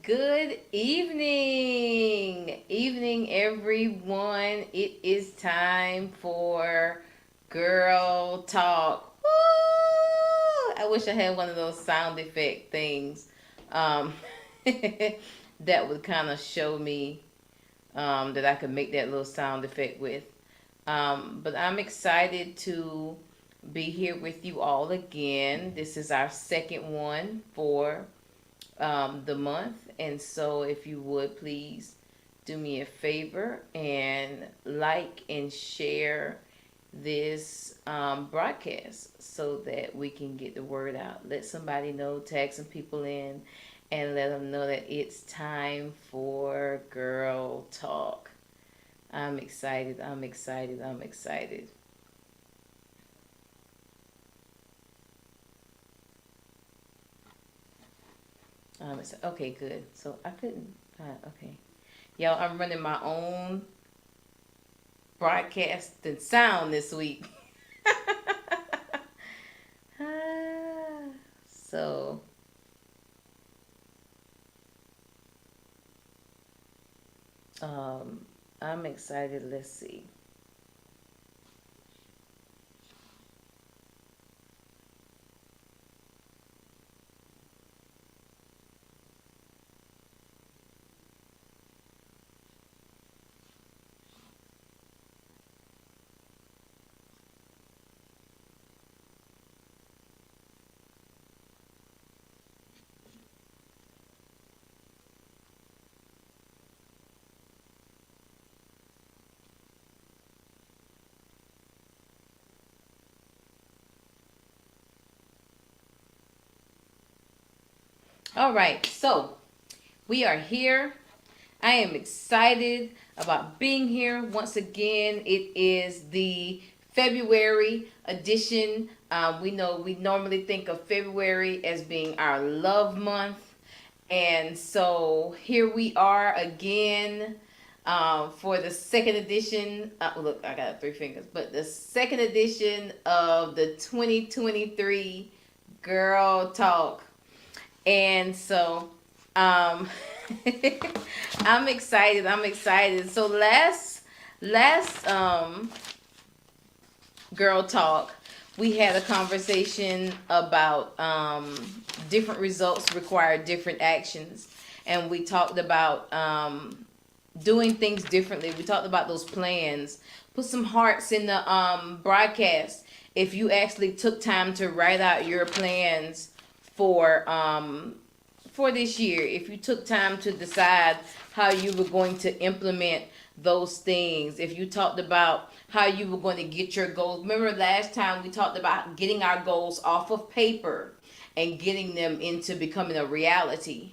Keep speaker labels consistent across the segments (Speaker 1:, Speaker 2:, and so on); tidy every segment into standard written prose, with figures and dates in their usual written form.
Speaker 1: Good evening, everyone. It is time for Girl Talk. Woo! I wish I had one of those sound effect things um, that would kind of show me that I could make that little sound effect with. But I'm excited to be here with you all again. This is our second one for the month. And so, if you would please do me a favor and like and share this broadcast so that we can get the word out. Let somebody know, tag some people in, and let them know that it's time for Girl Talk. I'm excited. I'm excited. I'm excited. Okay, good. So I couldn't. Okay. Y'all, I'm running my own broadcast and sound this week. so, um, I'm excited. Let's see. All right. So, we are here. I am excited about being here once again. It is the February edition. We know we normally think of February as being our love month. And so here we are again for the second edition. Look, I got three fingers, but the second edition of the 2023 Girl Talk. And so um, I'm excited. I'm excited. So last Girl Talk, we had a conversation about different results require different actions, and we talked about doing things differently. We talked about those plans. Put some hearts in the broadcast if you actually took time to write out your plans for this year. If you took time to decide how you were going to implement those things, if you talked about how you were going to get your goals. Remember last time we talked about getting our goals off of paper and getting them into becoming a reality.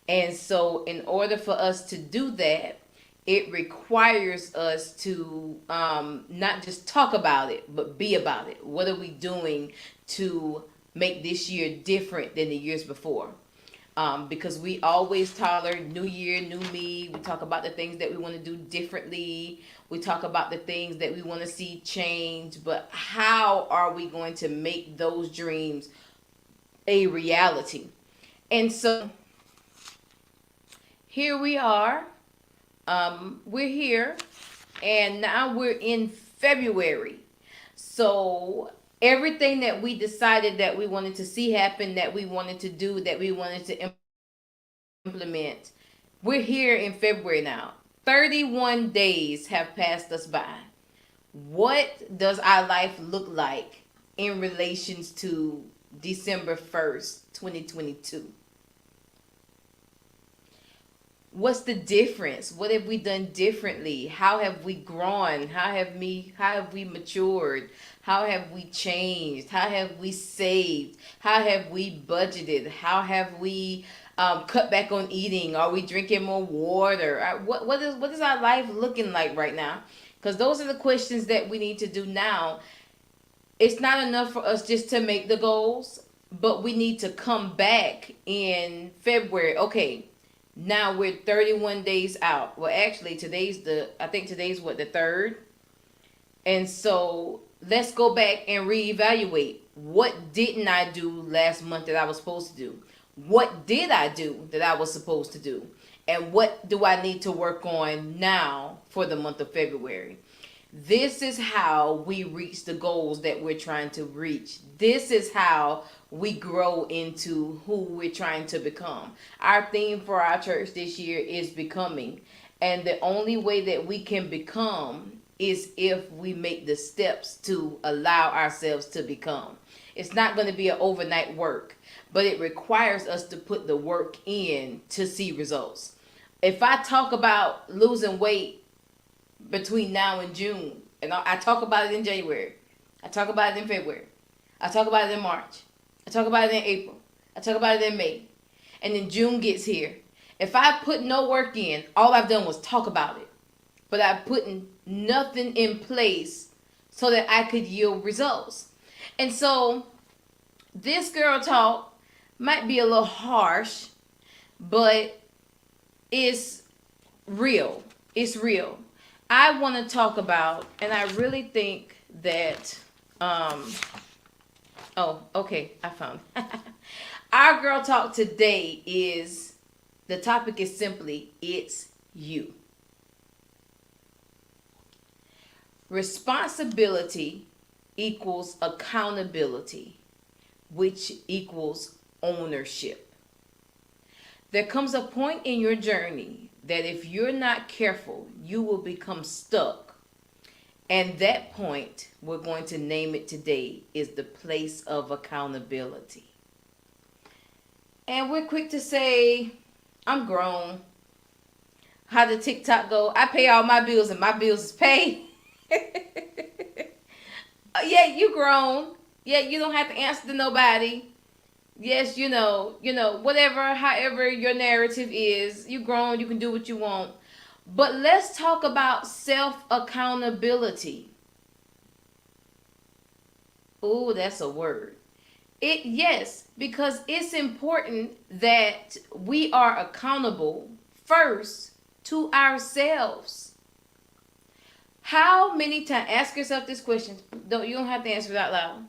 Speaker 1: And so, in order for us to do that, it requires us to not just talk about it, but be about it. What are we doing to make this year different than the years before? Because we always toddler, new year, new me. We talk about the things that we want to do differently. We talk about the things that we want to see change. But how are we going to make those dreams a reality? And so here we are. We're here, and now we're in February. So everything that we decided that we wanted to see happen, that we wanted to do, that we wanted to implement, we're here in February now. 31 days have passed us by. What does our life look like in relations to December 1st, 2022? What's the difference? What have we done differently? How have we grown? How have we matured? How have we changed? How have we saved? How have we budgeted? How have we cut back on eating? Are we drinking more water? What is our life looking like right now? Because those are the questions that we need to do now. It's not enough for us just to make the goals, but we need to come back in February. Okay, now we're 31 days out. Well, actually, I think today's what, the third? And so let's go back and reevaluate. What didn't I do last month that I was supposed to do? What did I do that I was supposed to do? And what do I need to work on now for the month of February? This is how we reach the goals that we're trying to reach. This is how we grow into who we're trying to become. Our theme for our church this year is becoming. And the only way that we can become is if we make the steps to allow ourselves to become. It's not going to be an overnight work, but it requires us to put the work in to see results. If I talk about losing weight between now and June, and I talk about it in January, I talk about it in February, I talk about it in March, I talk about it in April, I talk about it in May, and then June gets here. If I put no work in, all I've done was talk about it, but I've put nothing in place so that I could yield results. And so this girl talk might be a little harsh, but it's real. It's real. I want to talk about, and I really think that, oh, okay, I found it. Our girl talk today is, the topic is simply, it's you. Responsibility equals accountability, which equals ownership. There comes a point in your journey that if you're not careful, you will become stuck. And that point, we're going to name it today, is the place of accountability. And we're quick to say, I'm grown. How did TikTok go? I pay all my bills and my bills is paid. Yeah, you grown. Yeah, you don't have to answer to nobody. Yes, whatever, however your narrative is, you grown, you can do what you want. But let's talk about self-accountability. Oh, that's a word. Yes, because it's important that we are accountable first to ourselves. How many times, ask yourself this question. You don't have to answer it out loud.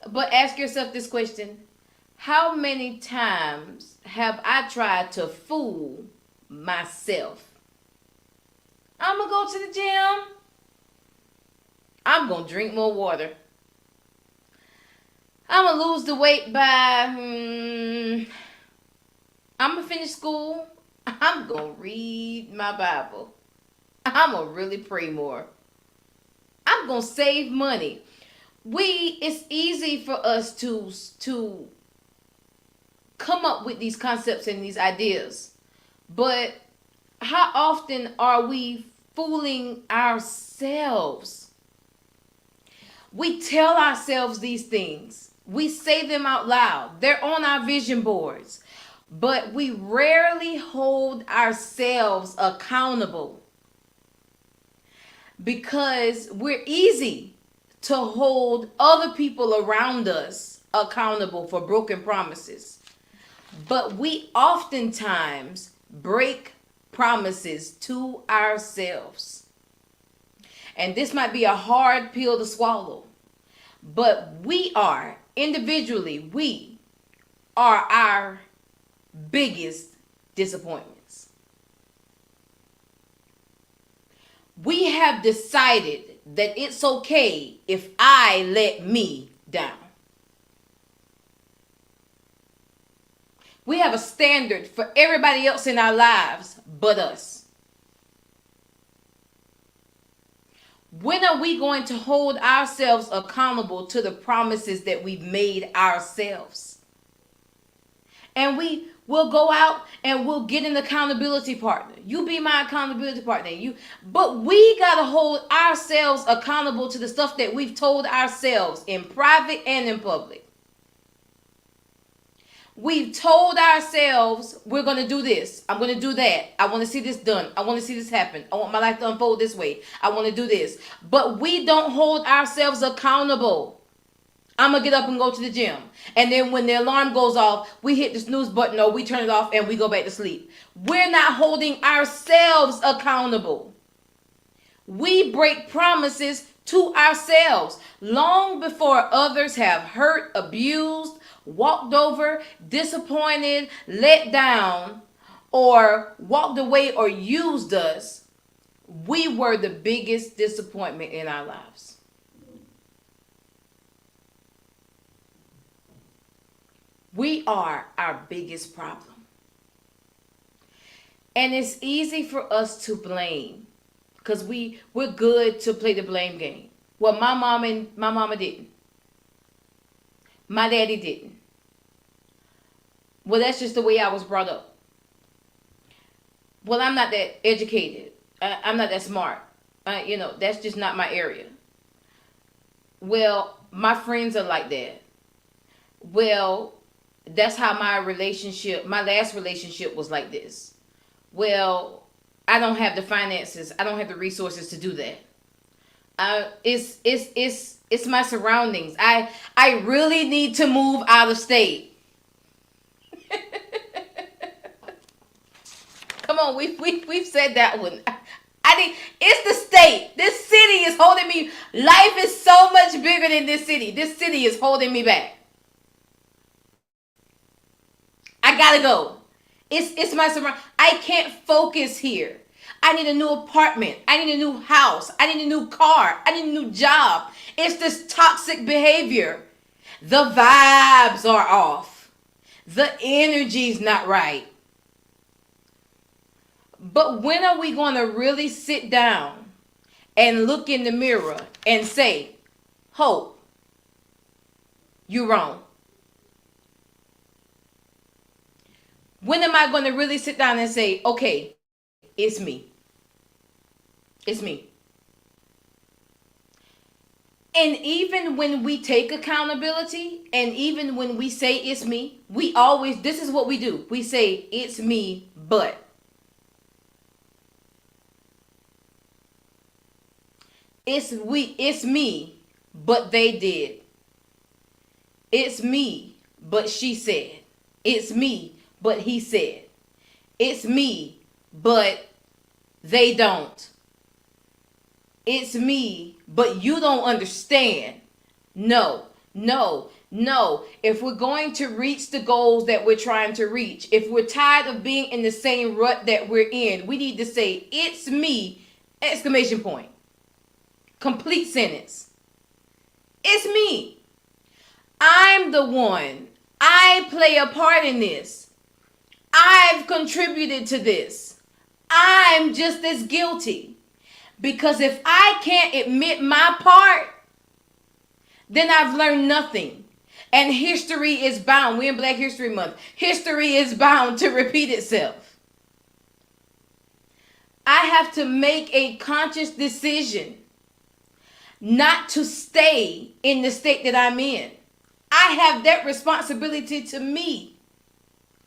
Speaker 1: But ask yourself this question. How many times have I tried to fool myself? I'm going to go to the gym. I'm going to drink more water. I'm going to lose the weight by, I'm going to finish school. I'm going to read my Bible. I'm going to really pray more. I'm going to save money. It's easy for us to come up with these concepts and these ideas. But how often are we fooling ourselves? We tell ourselves these things. We say them out loud. They're on our vision boards. But we rarely hold ourselves accountable. Because we're easy to hold other people around us accountable for broken promises. But we oftentimes break promises to ourselves. And this might be a hard pill to swallow. But we are our biggest disappointments. We have decided that it's okay if I let me down. We have a standard for everybody else in our lives but us. When are we going to hold ourselves accountable to the promises that we've made ourselves? And we'll go out and we'll get an accountability partner. You be my accountability partner. But we got to hold ourselves accountable to the stuff that we've told ourselves in private and in public. We've told ourselves we're going to do this. I'm going to do that. I want to see this done. I want to see this happen. I want my life to unfold this way. I want to do this. But we don't hold ourselves accountable. I'm going to get up and go to the gym. And then when the alarm goes off, we hit the snooze button or we turn it off and we go back to sleep. We're not holding ourselves accountable. We break promises to ourselves long before others have hurt, abused, walked over, disappointed, let down, or walked away or used us, we were the biggest disappointment in our lives. We are our biggest problem. And it's easy for us to blame because we're good to play the blame game. Well, my mama didn't. My daddy didn't. Well, that's just the way I was brought up. Well, I'm not that educated. I'm not that smart. That's just not my area. Well, my friends are like that. Well, that's how my last relationship was like this. Well, I don't have the finances. I don't have the resources to do that. It's my surroundings. I really need to move out of state. Come on, we've said that one. I think it's the state. This city is holding me. Life is so much bigger than this city. This city is holding me back. I gotta go. It's my surround. I can't focus here. I need a new apartment. I need a new house. I need a new car. I need a new job. It's this toxic behavior. The vibes are off. The energy's not right. But when are we going to really sit down and look in the mirror and say, Hope, you're wrong? When am I going to really sit down and say, okay, it's me? It's me. And even when we take accountability and even when we say it's me, this is what we do. We say it's me, but. It's me, but they did. It's me, but she said. It's me, but he said. It's me, but they don't. It's me, but you don't understand. No. If we're going to reach the goals that we're trying to reach, if we're tired of being in the same rut that we're in, we need to say, it's me, exclamation point. Complete sentence. It's me. I'm the one. I play a part in this. I've contributed to this. I'm just as guilty. Because if I can't admit my part, then I've learned nothing. And history is bound. We're in Black History Month. History is bound to repeat itself. I have to make a conscious decision not to stay in the state that I'm in. I have that responsibility to me.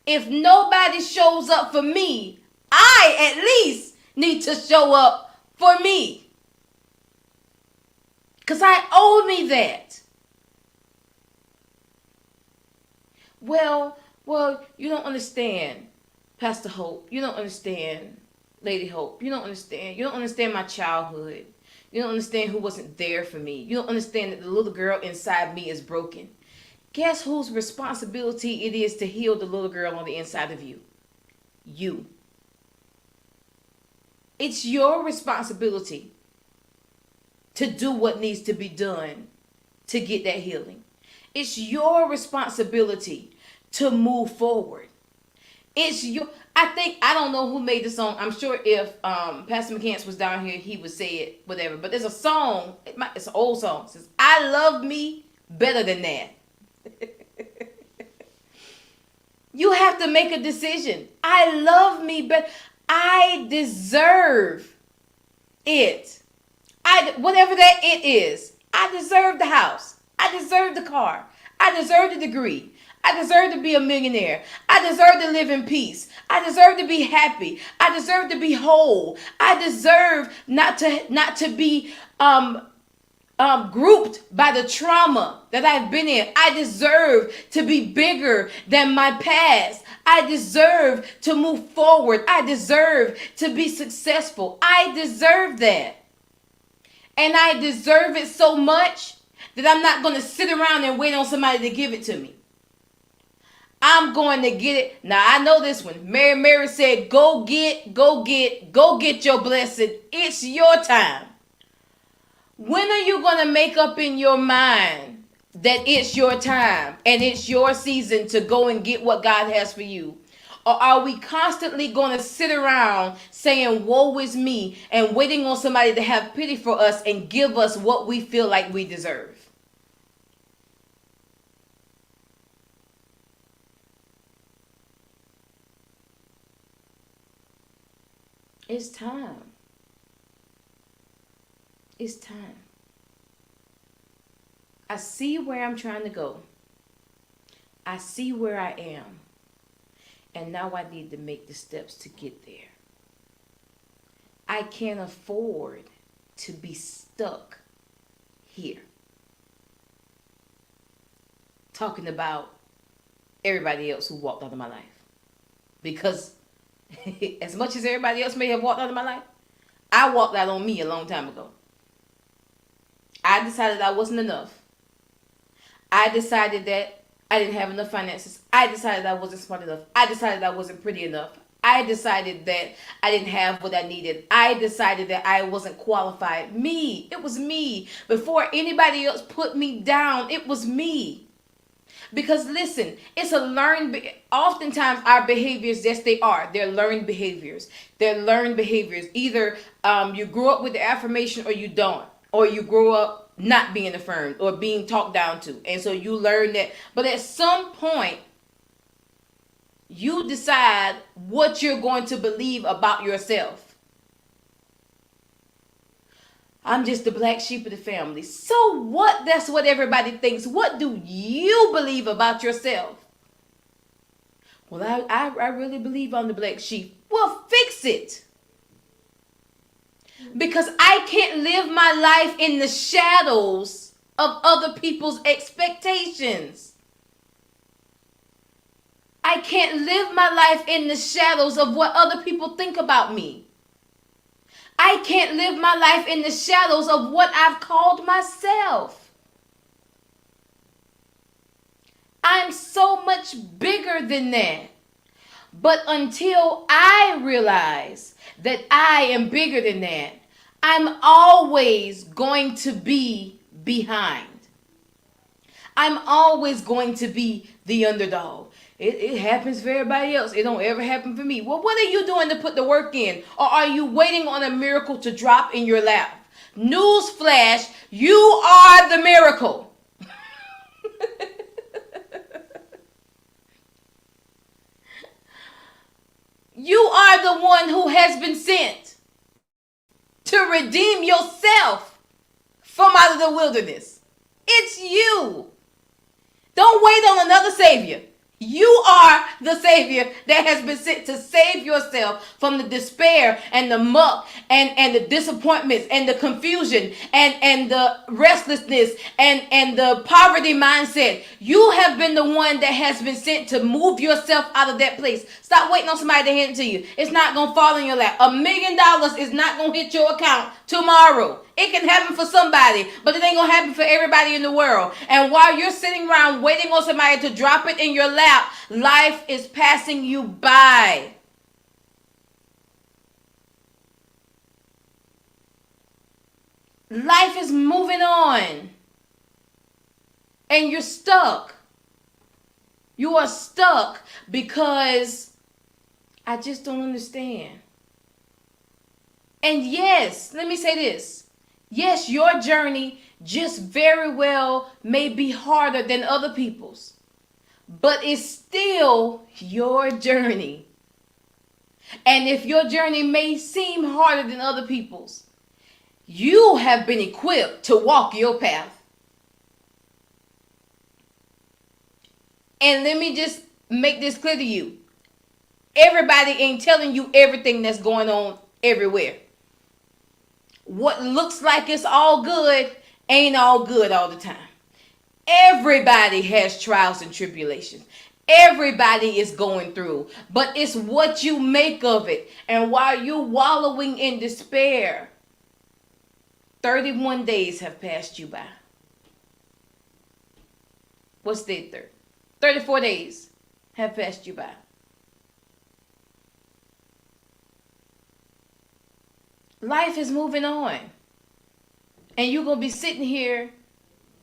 Speaker 1: If nobody shows up for me, I at least need to show up for me. Because I owe me that. Well, you don't understand, Pastor Hope. You don't understand, Lady Hope. You don't understand. You don't understand my childhood. You don't understand who wasn't there for me. You don't understand that the little girl inside me is broken. Guess whose responsibility it is to heal the little girl on the inside of you? You. It's your responsibility to do what needs to be done to get that healing. It's your responsibility to move forward. I don't know who made the song. I'm sure if Pastor McCants was down here, he would say it, whatever. But there's a song, it's an old song. It says, I love me better than that. You have to make a decision. I love me better. I deserve it. Whatever that it is. I deserve the house. I deserve the car. I deserve the degree. I deserve to be a millionaire. I deserve to live in peace. I deserve to be happy. I deserve to be whole. I deserve not to be grouped by the trauma that I've been in. I deserve to be bigger than my past. I deserve to move forward. I deserve to be successful. I deserve that. And I deserve it so much that I'm not going to sit around and wait on somebody to give it to me. I'm going to get it. Now I know this one. Mary said, go get your blessing. It's your time. When are you going to make up in your mind that it's your time and it's your season to go and get what God has for you? Or are we constantly going to sit around saying, woe is me, and waiting on somebody to have pity for us and give us what we feel like we deserve? It's time. It's time. I see where I'm trying to go. I see where I am. And now I need to make the steps to get there. I can't afford to be stuck here. Talking about everybody else who walked out of my life. Because as much as everybody else may have walked out of my life, I walked out on me a long time ago. I decided I wasn't enough. I decided that I didn't have enough finances. I decided I wasn't smart enough. I decided I wasn't pretty enough. I decided that I didn't have what I needed. I decided that I wasn't qualified. Me. It was me. Before anybody else put me down, it was me. Because listen, it's a learned, oftentimes our behaviors, yes they are, they're learned behaviors. They're learned behaviors. Either you grew up with the affirmation or you don't. Or you grew up not being affirmed or being talked down to. And so you learn that. But at some point, you decide what you're going to believe about yourself. I'm just the black sheep of the family. So what? That's what everybody thinks. What do you believe about yourself? Well, I really believe I'm the black sheep. Well, fix it. Because I can't live my life in the shadows of other people's expectations. I can't live my life in the shadows of what other people think about me. I can't live my life in the shadows of what I've called myself. I'm so much bigger than that. But until I realize that I am bigger than that, I'm always going to be behind. I'm always going to be the underdog. It happens for everybody else. It don't ever happen for me. Well, what are you doing to put the work in? Or are you waiting on a miracle to drop in your lap? Newsflash, you are the miracle. You are the one who has been sent to redeem yourself from out of the wilderness. It's you. Don't wait on another savior. You are the savior that has been sent to save yourself from the despair and the muck and the disappointments and the confusion and the restlessness and the poverty mindset. You have been the one that has been sent to move yourself out of that place. Stop waiting on somebody to hand it to you. It's not going to fall in your lap. $1 million is not going to hit your account tomorrow. It can happen for somebody, but it ain't going to happen for everybody in the world. And while you're sitting around waiting on somebody to drop it in your lap, life is passing you by. Life is moving on. And you're stuck. You are stuck because I just don't understand. And yes, let me say this. Yes, your journey just very well may be harder than other people's, but it's still your journey. And if your journey may seem harder than other people's, you have been equipped to walk your path. And let me just make this clear to you. Everybody ain't telling you everything that's going on everywhere. What looks like it's all good ain't all good all the time. Everybody has trials and tribulations. Everybody is going through. But it's what you make of it. And while you're wallowing in despair, 31 days have passed you by. What's the third? 34 days have passed you by. Life is moving on. And you're going to be sitting here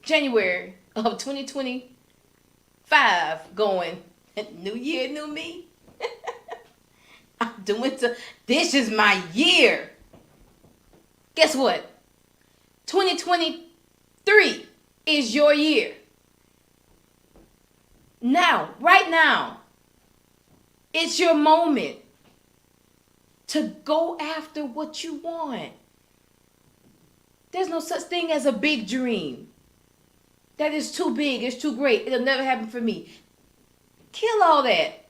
Speaker 1: January of 2025 going, new year, new me. This is my year. Guess what? 2023 is your year. Now, right now, it's your moment to go after what you want. There's no such thing as a big dream. That is too big, it's too great, it'll never happen for me. Kill all that.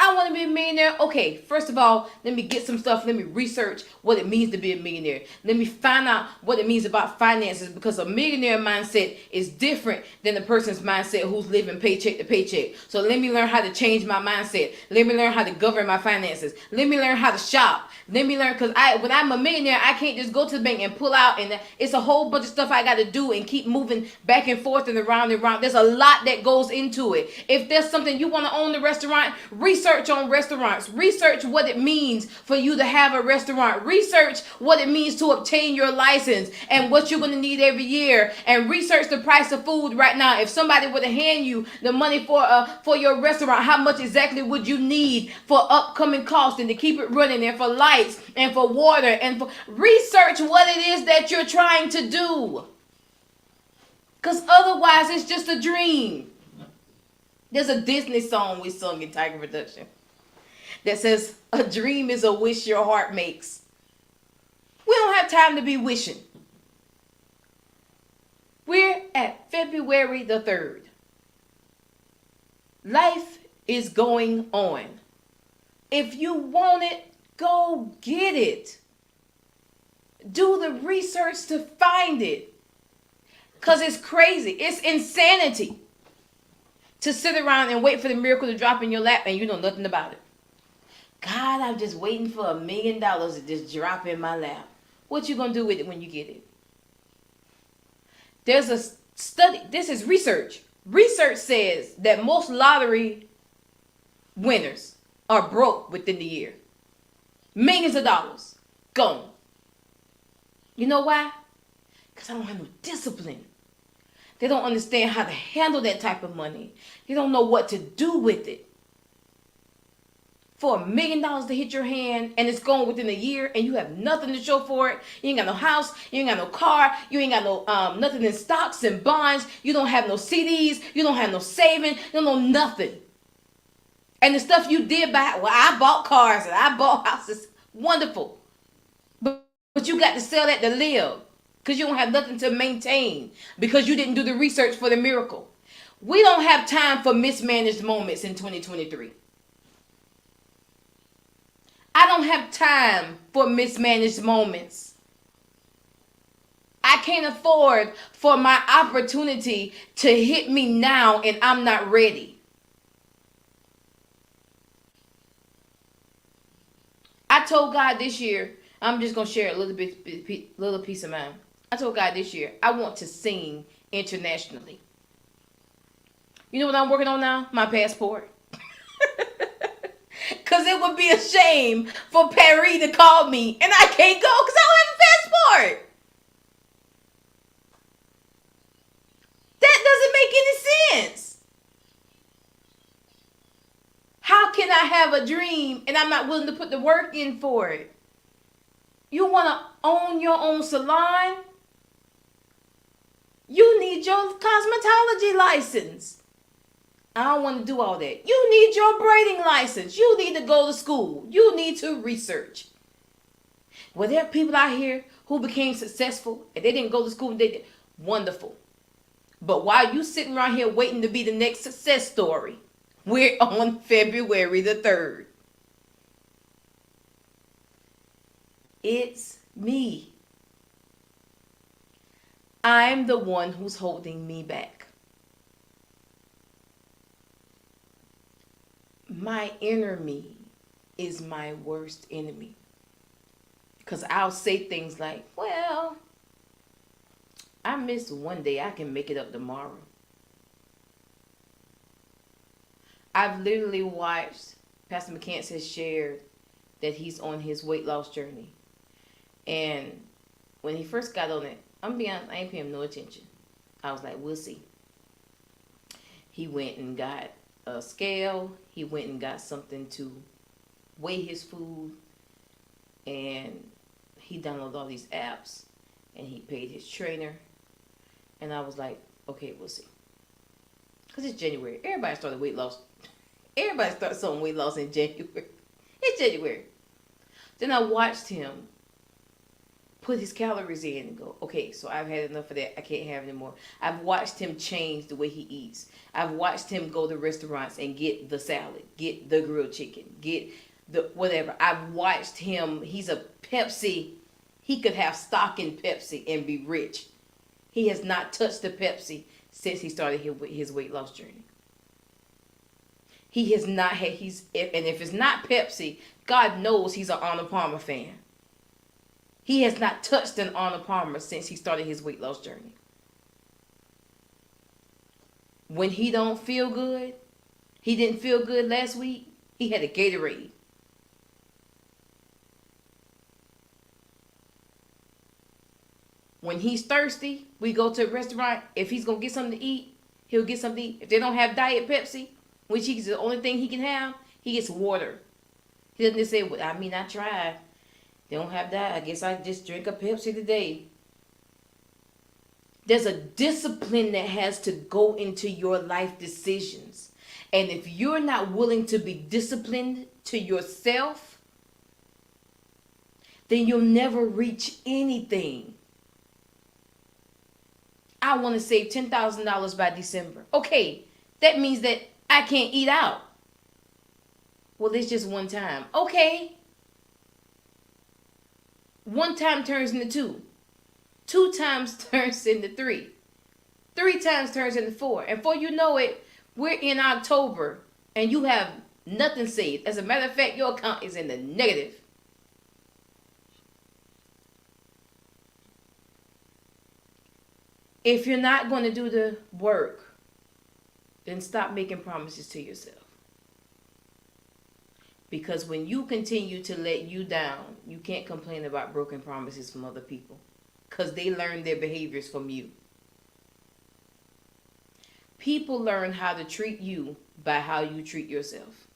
Speaker 1: I want to be a millionaire. Okay, first of all, let me get some stuff. Let me research what it means to be a millionaire. Let me find out what it means about finances, because a millionaire mindset is different than the person's mindset who's living paycheck to paycheck. So let me learn how to change my mindset. Let me learn how to govern my finances. Let me learn how to shop. Let me learn, because when I'm a millionaire, I can't just go to the bank and pull out, and it's a whole bunch of stuff I got to do and keep moving back and forth and around and around. There's a lot that goes into it. If there's something you want to own the restaurant, research on restaurants. Research what it means for you to have a restaurant. Research what it means to obtain your license and what you're going to need every year. And research the price of food right now. If somebody were to hand you the money for your restaurant, how much exactly would you need for upcoming costs and to keep it running, and for lights and for water, and for research what it is that you're trying to do. Because otherwise it's just a dream. There's a Disney song we sung in Tiger Production that says, a dream is a wish your heart makes. We don't have time to be wishing. We're at February the 3rd. Life is going on. If you want it, go get it. Do the research to find it. Because it's crazy. It's insanity to sit around and wait for the miracle to drop in your lap and you know nothing about it. God, I'm just waiting for $1 million to just drop in my lap. What you going to do with it when you get it? There's a study. This is research. Research says that most lottery winners are broke within the year. Millions of dollars gone. You know why? Because I don't have no discipline. They don't understand how to handle that type of money. They don't know what to do with it. For $1 million to hit your hand and it's gone within a year and you have nothing to show for it. You ain't got no house. You ain't got no car. You ain't got no nothing in stocks and bonds. You don't have no CDs. You don't have no saving. You don't know nothing. And the stuff you did buy, well, I bought cars and I bought houses. Wonderful. But you got to sell that to live. Because you don't have nothing to maintain. Because you didn't do the research for the miracle. We don't have time for mismanaged moments in 2023. I don't have time for mismanaged moments. I can't afford for my opportunity to hit me now and I'm not ready. I told God this year, I'm just going to share a little piece of mine. I told God this year, I want to sing internationally. You know what I'm working on now? My passport. Because it would be a shame for Paris to call me and I can't go because I don't have a passport. That doesn't make any sense. How can I have a dream and I'm not willing to put the work in for it? You want to own your own salon? You need your cosmetology license. I don't want to do all that. You need your braiding license. You need to go to school. You need to research. Well, there are people out here who became successful and they didn't go to school. They did. Wonderful. But while you sitting around here waiting to be the next success story, we're on February the 3rd. It's me. I'm the one who's holding me back. My inner me is my worst enemy. Because I'll say things like, well, I missed one day. I can make it up tomorrow. I've literally watched Pastor McCants has shared that he's on his weight loss journey. And when he first got on it, I'm being honest, I ain't paying him no attention. I was like, we'll see. He went and got a scale. He went and got something to weigh his food. And he downloaded all these apps. And he paid his trainer. And I was like, okay, we'll see. Because it's January. Everybody started weight loss. Everybody started some weight loss in January. It's January. Then I watched him put his calories in and go, okay, so I've had enough of that. I can't have any more. I've watched him change the way he eats. I've watched him go to restaurants and get the salad, get the grilled chicken, get the whatever. I've watched him. He's a Pepsi. He could have stock in Pepsi and be rich. He has not touched the Pepsi since he started his weight loss journey. He has not had, and if it's not Pepsi, God knows he's an Arnold Palmer fan. He has not touched an Arnold Palmer since he started his weight loss journey. When he don't feel good, he didn't feel good last week, he had a Gatorade. When he's thirsty, we go to a restaurant. If he's going to get something to eat, he'll get something to eat. If they don't have Diet Pepsi, which is the only thing he can have, he gets water. He doesn't just say, well, I mean, I tried. They don't have that. I guess I just drink a Pepsi today. There's a discipline that has to go into your life decisions. And if you're not willing to be disciplined to yourself, then you'll never reach anything. I want to save $10,000 by December. Okay, that means that I can't eat out. Well, it's just one time. Okay. One time turns into two. 2 times turns into 3. 3 times turns into 4. And before you know it, we're in October and you have nothing saved. As a matter of fact, your account is in the negative. If you're not going to do the work, then stop making promises to yourself. Because when you continue to let you down, you can't complain about broken promises from other people. Because they learn their behaviors from you. People learn how to treat you by how you treat yourself.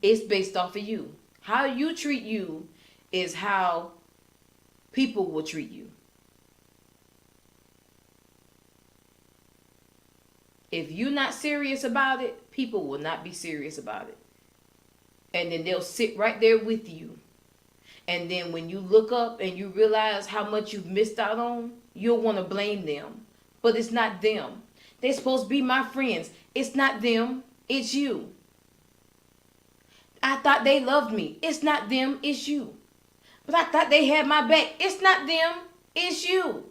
Speaker 1: It's based off of you. How you treat you is how people will treat you. If you're not serious about it, people will not be serious about it. And then they'll sit right there with you. And then when you look up and you realize how much you've missed out on, you'll want to blame them. But it's not them. They're supposed to be my friends. It's not them. It's you. I thought they loved me. It's not them. It's you. But I thought they had my back. It's not them. It's you.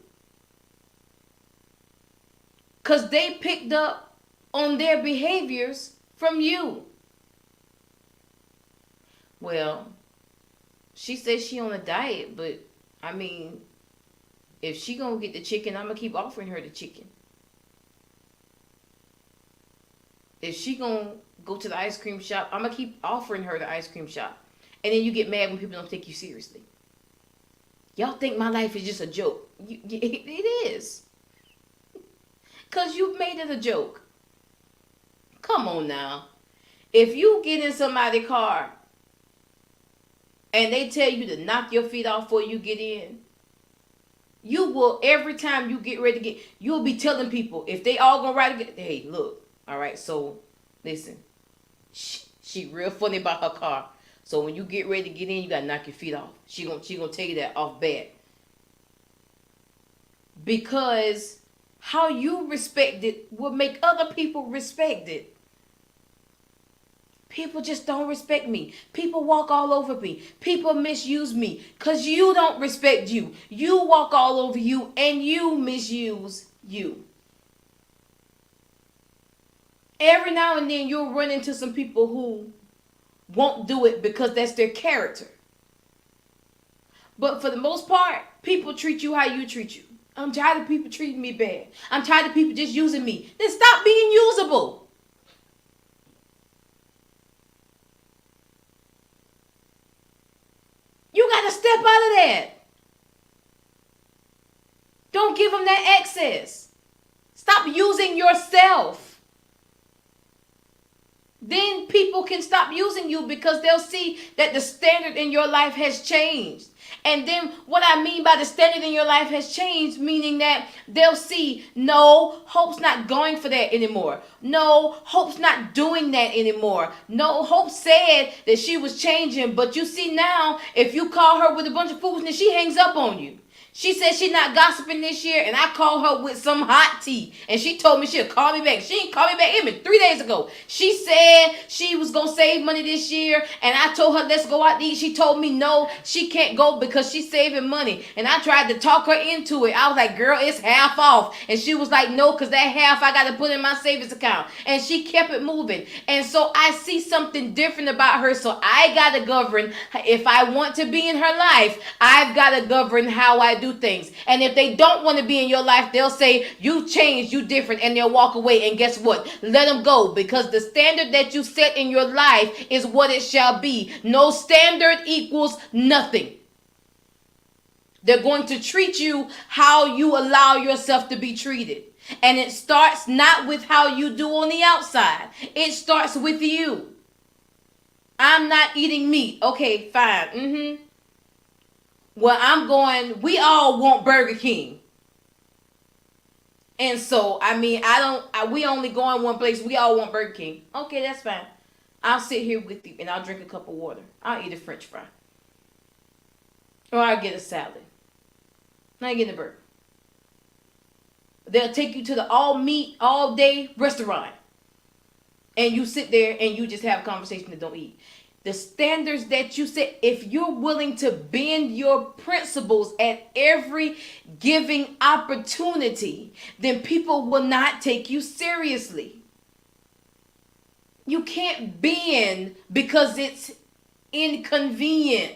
Speaker 1: Because they picked up on their behaviors from you. Well, she says she on a diet, but I mean, if she gonna get the chicken, I'm gonna keep offering her the chicken. If she gonna go to the ice cream shop, I'm gonna keep offering her the ice cream shop. And then you get mad when people don't take you seriously. Y'all think my life is just a joke. It is. Because you've made it a joke. Come on now. If you get in somebody's car and they tell you to knock your feet off before you get in, you will, every time you get ready to get, you'll be telling people, if they all gonna ride again, hey, look, all right, so listen, she real funny about her car. So when you get ready to get in, you gotta knock your feet off. She gonna tell you that off bat. Because how you respect it will make other people respect it. People just don't respect me. People walk all over me. People misuse me because you don't respect you. You walk all over you and you misuse you. Every now and then you'll run into some people who won't do it because that's their character. But for the most part, people treat you how you treat you. I'm tired of people treating me bad. I'm tired of people just using me. Then stop being usable. You got to step out of that. Don't give them that access. Stop using yourself. Then people can stop using you because they'll see that the standard in your life has changed. And then what I mean by the standard in your life has changed, meaning that they'll see, no, Hope's not going for that anymore. No, Hope's not doing that anymore. No, Hope said that she was changing, but you see now, if you call her with a bunch of foolishness, she hangs up on you. She said she's not gossiping this year, and I called her with some hot tea, and she told me she'll call me back. She ain't called me back even 3 days ago. She said she was going to save money this year, and I told her let's go out to eat. She told me no, she can't go because she's saving money, and I tried to talk her into it. I was like, girl, it's half off, and she was like, no, because that half I got to put in my savings account, and she kept it moving. And so I see something different about her, so I got to govern. If I want to be in her life, I've got to govern how I do things. And if they don't want to be in your life, they'll say you changed, you different, and they'll walk away. And guess what? Let them go, because the standard that you set in your life is what it shall be. No standard equals nothing. They're going to treat you how you allow yourself to be treated. And it starts not with how you do on the outside. It starts with you. I'm not eating meat. Okay, fine. Well, we all want Burger King. And so, I mean, we only go in one place. We all want Burger King. Okay, that's fine. I'll sit here with you and I'll drink a cup of water. I'll eat a French fry. Or I'll get a salad. I ain't getting a burger. They'll take you to the all meat, all day restaurant. And you sit there and you just have a conversation and don't eat. The standards that you set, if you're willing to bend your principles at every giving opportunity, then people will not take you seriously. You can't bend because it's inconvenient.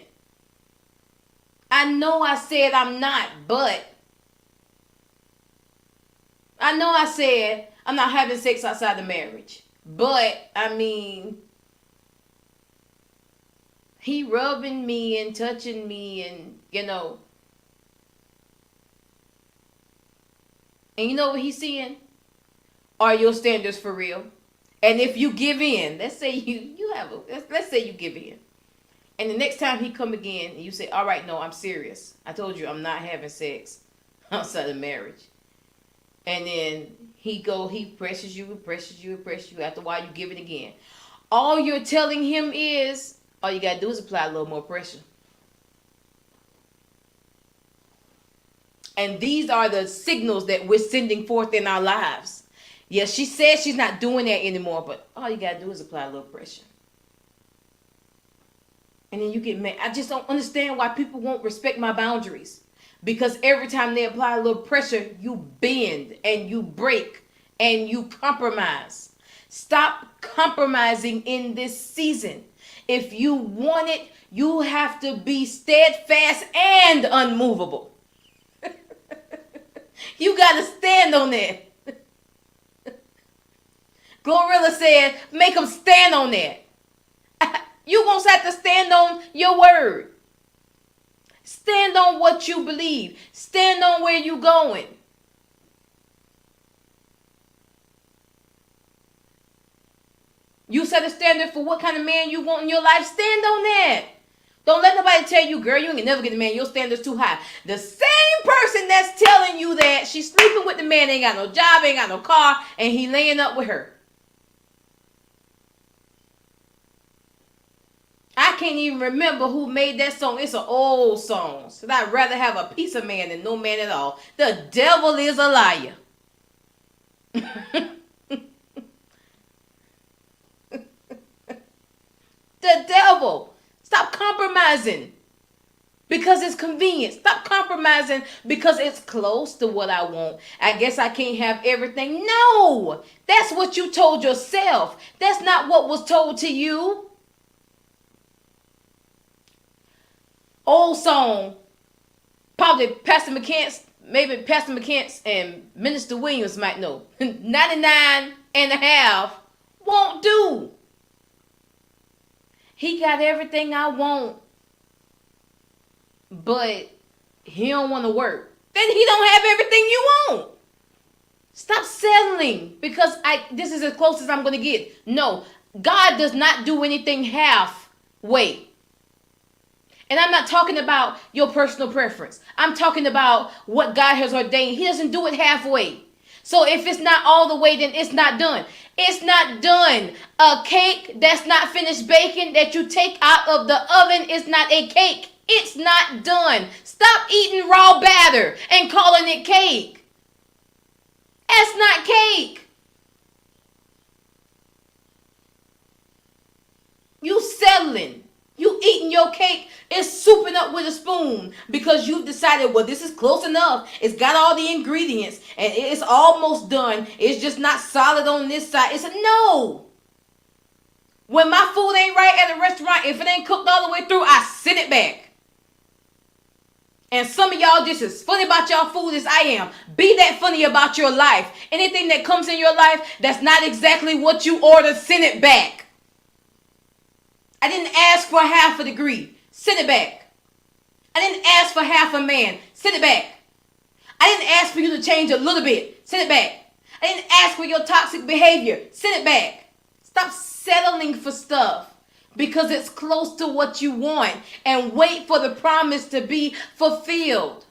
Speaker 1: I know I said I'm not, but I know I said I'm not having sex outside of marriage. But, I mean, he rubbing me and touching me and, And you know what he's seeing? Are your standards for real? And if you give in, let's say let's say you give in. And the next time he come again and you say, all right, no, I'm serious. I told you I'm not having sex outside of marriage. And then he presses you. After a while, you give it again. All you're telling him is, all you got to do is apply a little more pressure. And these are the signals that we're sending forth in our lives. Yes, she says she's not doing that anymore, but all you got to do is apply a little pressure. And then you get mad. I just don't understand why people won't respect my boundaries. Because every time they apply a little pressure, you bend and you break and you compromise. Stop compromising in this season. If you want it, you have to be steadfast and unmovable. You got to stand on that. Glorilla said, make them stand on that. You're going to have to stand on your word. Stand on what you believe. Stand on where you're going. You set a standard for what kind of man you want in your life. Stand on that. Don't let nobody tell you, girl, you ain't never get a man. Your standard's too high. The same person that's telling you that she's sleeping with the man, ain't got no job, ain't got no car, and he laying up with her. I can't even remember who made that song. It's an old song. So I'd rather have a piece of man than no man at all. The devil is a liar. The devil. Stop compromising because it's convenient. Stop compromising because it's close to what I want. I guess I can't have everything. No, that's what you told yourself. That's not what was told to you. Old song, probably Pastor McCants maybe Pastor McCants and Minister Williams might know. 99 and a half won't do. He got everything I want, but he don't want to work. Then he don't have everything you want. Stop settling because this is as close as I'm going to get. No, God does not do anything halfway. And I'm not talking about your personal preference. I'm talking about what God has ordained. He doesn't do it halfway. So if it's not all the way, then it's not done. It's not done. A cake that's not finished baking that you take out of the oven is not a cake. It's not done. Stop eating raw batter and calling it cake. That's not cake. You settling. You eating your cake. It's souping up with a spoon because you've decided, well, this is close enough. It's got all the ingredients and it's almost done. It's just not solid on this side. It's a no. When my food ain't right at a restaurant, if it ain't cooked all the way through, I send it back. And some of y'all just as funny about y'all food as I am. Be that funny about your life. Anything that comes in your life that's not exactly what you ordered, send it back. I didn't ask for half a degree. Send it back. I didn't ask for half a man. Send it back. I didn't ask for you to change a little bit. Send it back. I didn't ask for your toxic behavior. Send it back. Stop settling for stuff because it's close to what you want and wait for the promise to be fulfilled.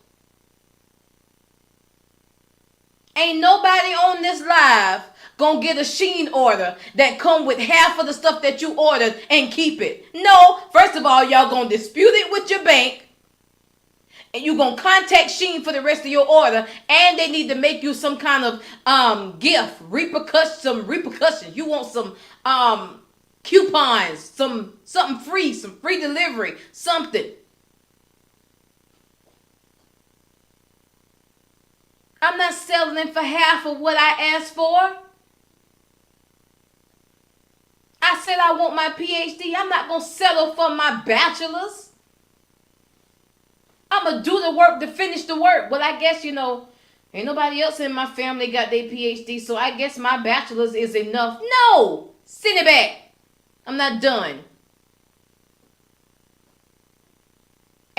Speaker 1: Ain't nobody on this live gonna get a Sheen order that come with half of the stuff that you ordered and keep it. No, first of all, y'all gonna dispute it with your bank and you gonna contact Sheen for the rest of your order, and they need to make you some kind of gift, repercussion. You want some coupons, something free, some free delivery, something. I'm not settling for half of what I asked for. I said I want my PhD. I'm not going to settle for my bachelor's. I'm going to do the work to finish the work. Well, I guess, ain't nobody else in my family got their PhD, so I guess my bachelor's is enough. No! Send it back. I'm not done.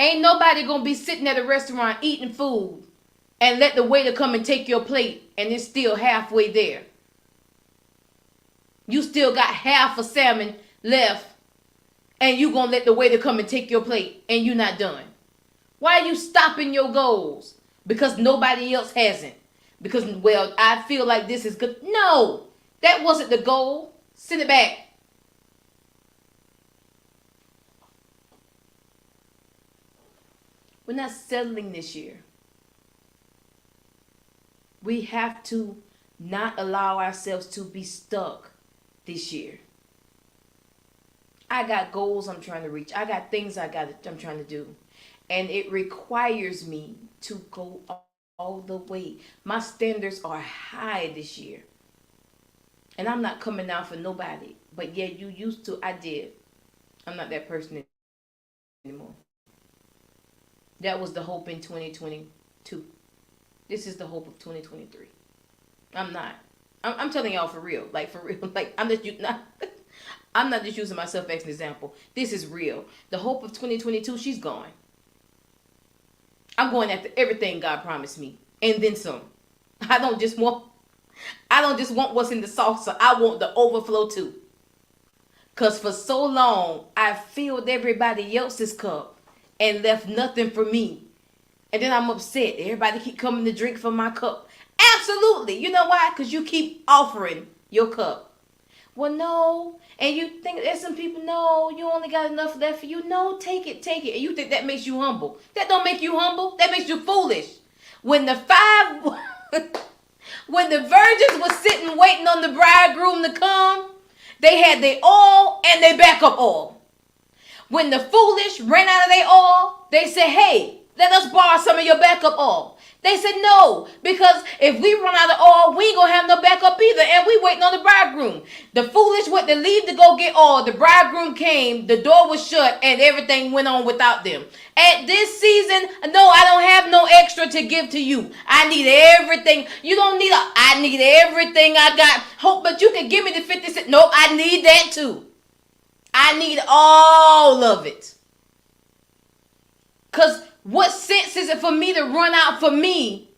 Speaker 1: Ain't nobody going to be sitting at a restaurant eating food and let the waiter come and take your plate and it's still halfway there. You still got half a salmon left and you going to let the waiter come and take your plate and you not done. Why are you stopping your goals? Because nobody else hasn't. Because, well, I feel like this is good. No, that wasn't the goal. Send it back. We're not settling this year. We have to not allow ourselves to be stuck this year. I got goals I'm trying to reach. I got things I'm trying to do. And it requires me to go all the way. My standards are high this year. And I'm not coming out for nobody. But yeah, you used to. I did. I'm not that person anymore. That was the hope in 2022. This is the hope of 2023. I'm not. I'm telling y'all for real. Like, for real. Like, I'm not just using myself as an example. This is real. The hope of 2022, she's gone. I'm going after everything God promised me. And then some. I don't just want what's in the salsa. I want the overflow too. Because for so long, I filled everybody else's cup and left nothing for me. And then I'm upset. Everybody keep coming to drink from my cup. Absolutely. You know why? Because you keep offering your cup. Well, no. And you think there's some people, no, you only got enough left for you. No, take it. And you think that makes you humble. That don't make you humble. That makes you foolish. When the virgins were sitting waiting on the bridegroom to come, they had their oil and their backup oil. When the foolish ran out of their oil, they said, hey, let us borrow some of your backup oil. They said no, because if we run out of oil, we ain't gonna have no backup either, and we waiting on the bridegroom. The foolish went to leave to go get oil. The bridegroom came, the door was shut, and everything went on without them. At this season, no, I don't have no extra to give to you. I need everything. You don't need I need everything I got. Hope, but you can give me the 50 cents. Nope, I need that too. I need all of it. Because what sense is it for me to run out for me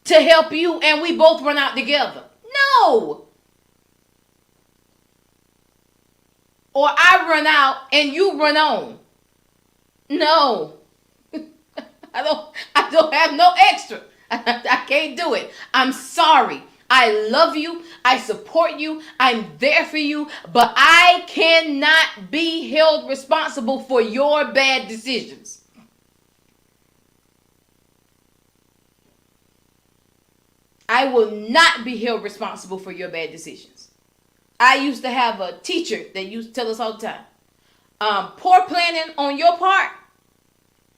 Speaker 1: to help you and we both run out together? No. Or I run out and you run on. No. I don't have no extra. I can't do it. I'm sorry. I love you. I support you. I'm there for you. But I cannot be held responsible for your bad decisions. I will not be held responsible for your bad decisions. I used to have a teacher that used to tell us all the time, poor planning on your part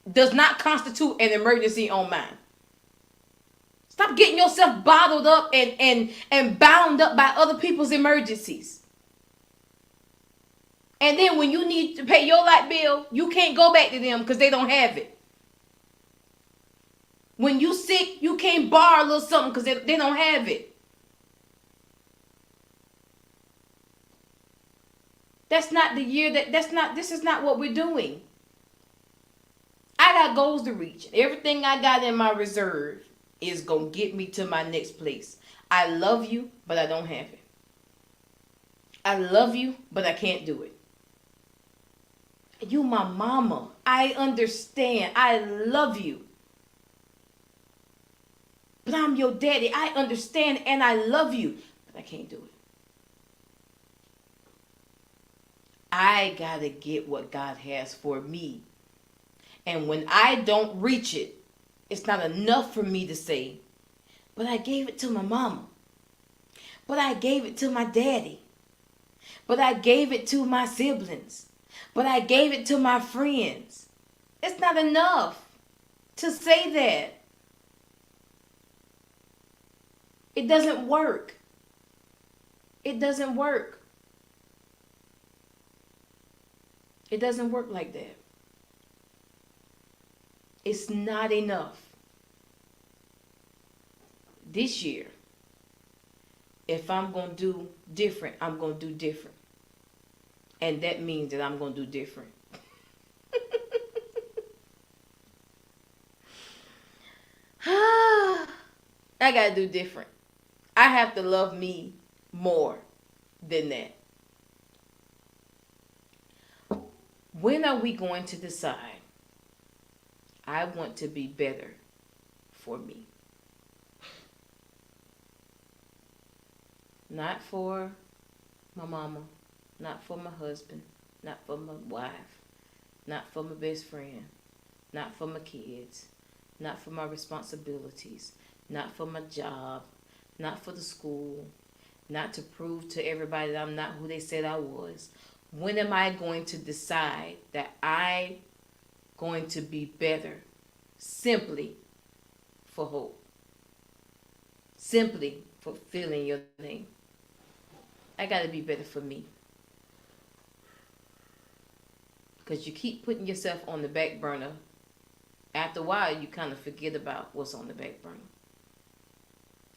Speaker 1: does not constitute an emergency on mine. Stop getting yourself bottled up and bound up by other people's emergencies. And then when you need to pay your light bill, you can't go back to them because they don't have it. When you sick, you can't borrow a little something because they don't have it. That's not the year this is not what we're doing. I got goals to reach. Everything I got in my reserve is going to get me to my next place. I love you, but I don't have it. I love you, but I can't do it. You my mama. I understand. I love you. But I'm your daddy. I understand and I love you, but I can't do it. I got to get what God has for me. And when I don't reach it, it's not enough for me to say, but I gave it to my mama. But I gave it to my daddy. But I gave it to my siblings. But I gave it to my friends. It's not enough to say that. It doesn't work. It doesn't work. It doesn't work like that. It's not enough. This year, if I'm going to do different, I'm going to do different. And that means that I'm going to do different. I got to do different. I have to love me more than that. When are we going to decide, I want to be better for me? Not for my mama, not for my husband, not for my wife, not for my best friend, not for my kids, not for my responsibilities, not for my job, not for the school, not to prove to everybody that I'm not who they said I was. When am I going to decide that I'm going to be better simply for hope? Simply for fulfilling your name. I got to be better for me. Because you keep putting yourself on the back burner. After a while, you kind of forget about what's on the back burner.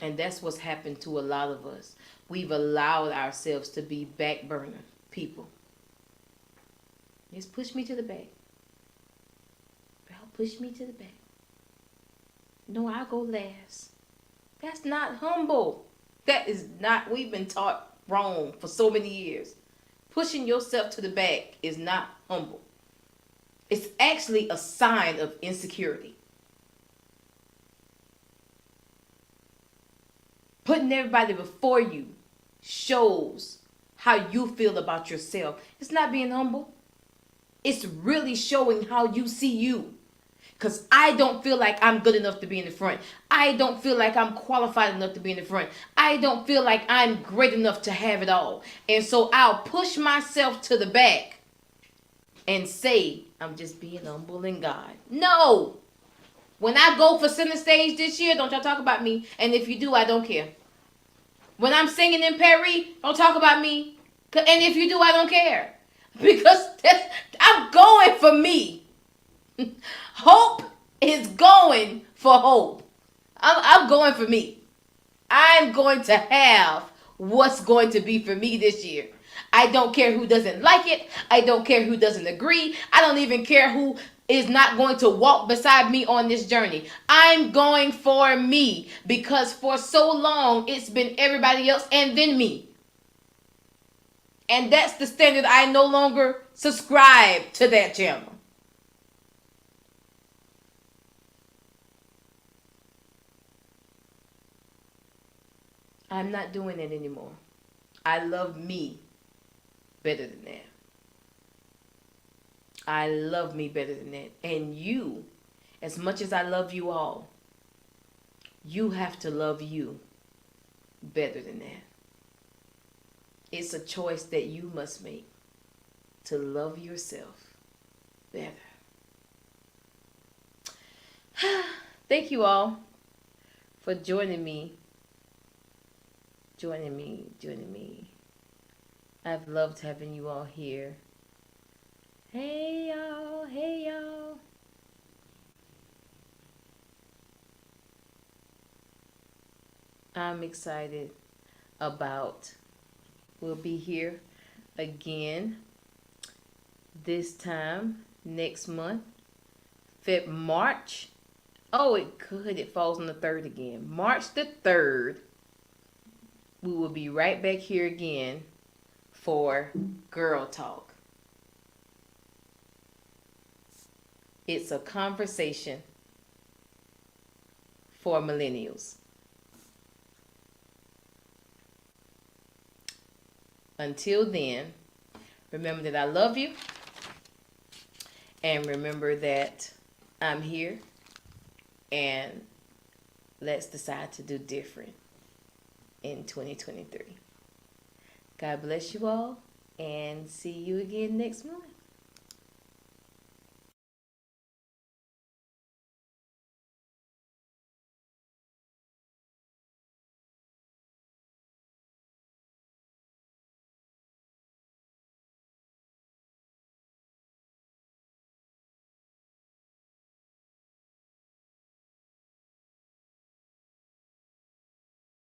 Speaker 1: And that's what's happened to a lot of us. We've allowed ourselves to be back burner people. Just push me to the back. Push me to the back. No, I'll go last. That's not humble. That is not, we've been taught wrong for so many years. Pushing yourself to the back is not humble. It's actually a sign of insecurity. Putting everybody before you shows how you feel about yourself. It's not being humble. It's really showing how you see you. Because I don't feel like I'm good enough to be in the front. I don't feel like I'm qualified enough to be in the front. I don't feel like I'm great enough to have it all. And so I'll push myself to the back and say, I'm just being humble in God. No! When I go for center stage this year, don't y'all talk about me. And if you do, I don't care. When I'm singing in Paris, don't talk about me. And if you do, I don't care. Because I'm going for me. Hope is going for hope. I'm going for me. I'm going to have what's going to be for me this year. I don't care who doesn't like it. I don't care who doesn't agree. I don't even care who is not going to walk beside me on this journey. I'm going for me because for so long it's been everybody else and then me. And that's the standard. I no longer subscribe to that channel. I'm not doing that anymore. I love me better than that. I love me better than that. And you, as much as I love you all, you have to love you better than that. It's a choice that you must make to love yourself better. Thank you all for joining me. Joining me. I've loved having you all here. Hey y'all. I'm excited about, we'll be here again this time next month, March. Oh, it falls on the 3rd again. March the 3rd, we will be right back here again for Girl Talk. It's a conversation for millennials. Until then, remember that I love you. And remember that I'm here. And let's decide to do different in 2023. God bless you all. And see you again next month.